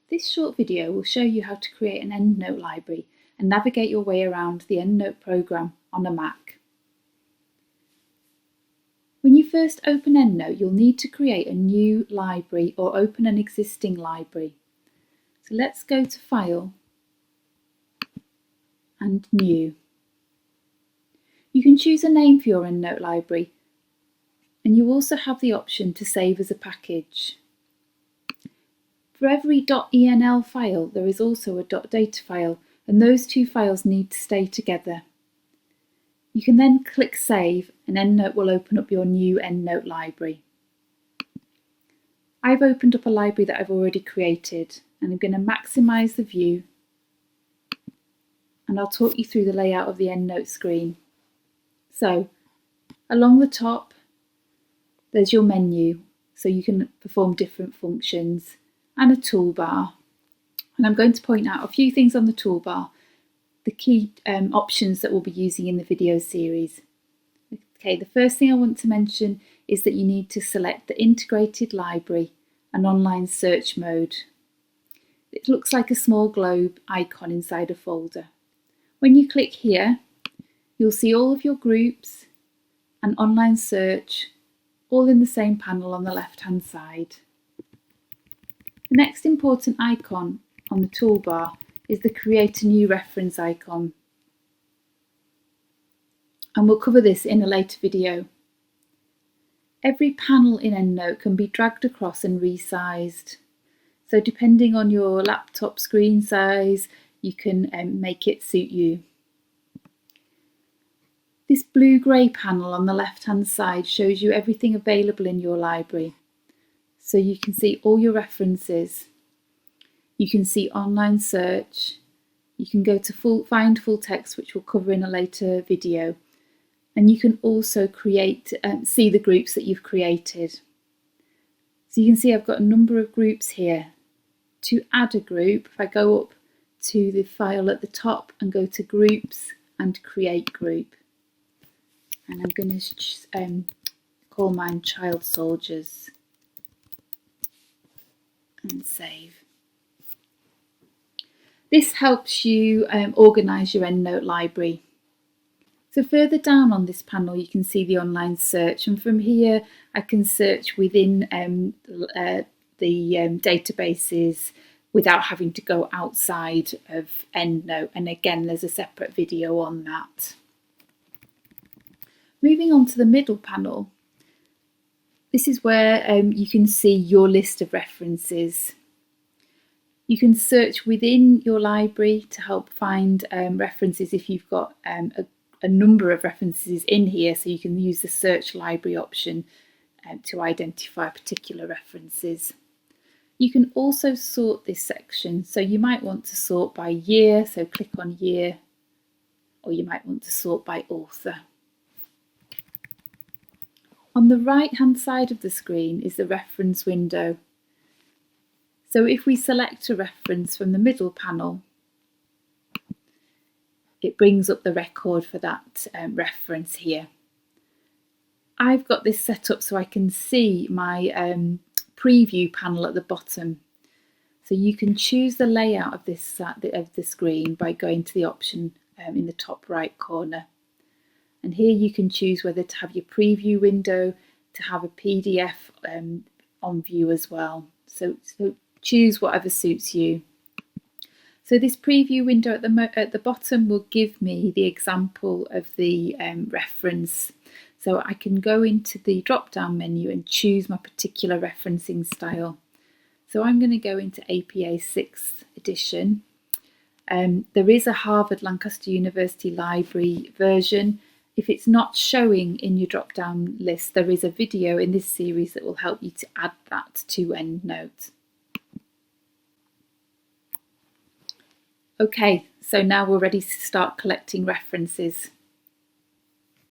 This short video will show you how to create an Endnote library and navigate your way around the Endnote program on a Mac. When you first open Endnote, you'll need to create a new library or open an existing library. So let's go to File and New. You can choose a name for your Endnote library, and you also have the option to save as a package. For every .enl file, there is also a .data file, and those two files need to stay together. You can then click Save, and Endnote will open up your new Endnote library. I've opened up a library that I've already created, and I'm going to maximise the view, and I'll talk you through the layout of the Endnote screen. So, along the top, there's your menu, so you can perform different functions, and a toolbar. And I'm going to point out a few things on the toolbar, the key options that we'll be using in the video series. Okay, the first thing I want to mention is that you need to select the integrated library and online search mode. It looks like a small globe icon inside a folder. When you click here, you'll see all of your groups and online search all in the same panel on the left hand side. The next important icon on the toolbar is the Create a New Reference icon, and we'll cover this in a later video. Every panel in Endnote can be dragged across and resized, so depending on your laptop screen size, you can make it suit you. This blue-grey panel on the left-hand side shows you everything available in your library. So you can see all your references, you can see online search, you can go to find full text, which we'll cover in a later video, and you can also see the groups that you've created. So you can see I've got a number of groups here. To add a group, if I go up to the file at the top and go to Groups and Create Group, and I'm going to call mine Child Soldiers and save. This helps you organise your Endnote library. So further down on this panel you can see the online search, and from here I can search within the databases without having to go outside of Endnote, and again there's a separate video on that. Moving on to the middle panel, this is where you can see your list of references. You can search within your library to help find references if you've got a number of references in here, so you can use the search library option to identify particular references. You can also sort this section, so you might want to sort by year, so click on year, or you might want to sort by author. On the right hand side of the screen is the reference window. So if we select a reference from the middle panel, it brings up the record for that reference here. I've got this set up so I can see my preview panel at the bottom. So you can choose the layout of the screen by going to the option in the top right corner. And here you can choose whether to have your preview window, to have a PDF on view as well. So choose whatever suits you. So this preview window at the bottom will give me the example of the reference. So I can go into the drop-down menu and choose my particular referencing style. So I'm going to go into APA 6th edition. There is a Harvard Lancaster University Library version. If it's not showing in your drop-down list, there is a video in this series that will help you to add that to Endnote. Okay, so now we're ready to start collecting references.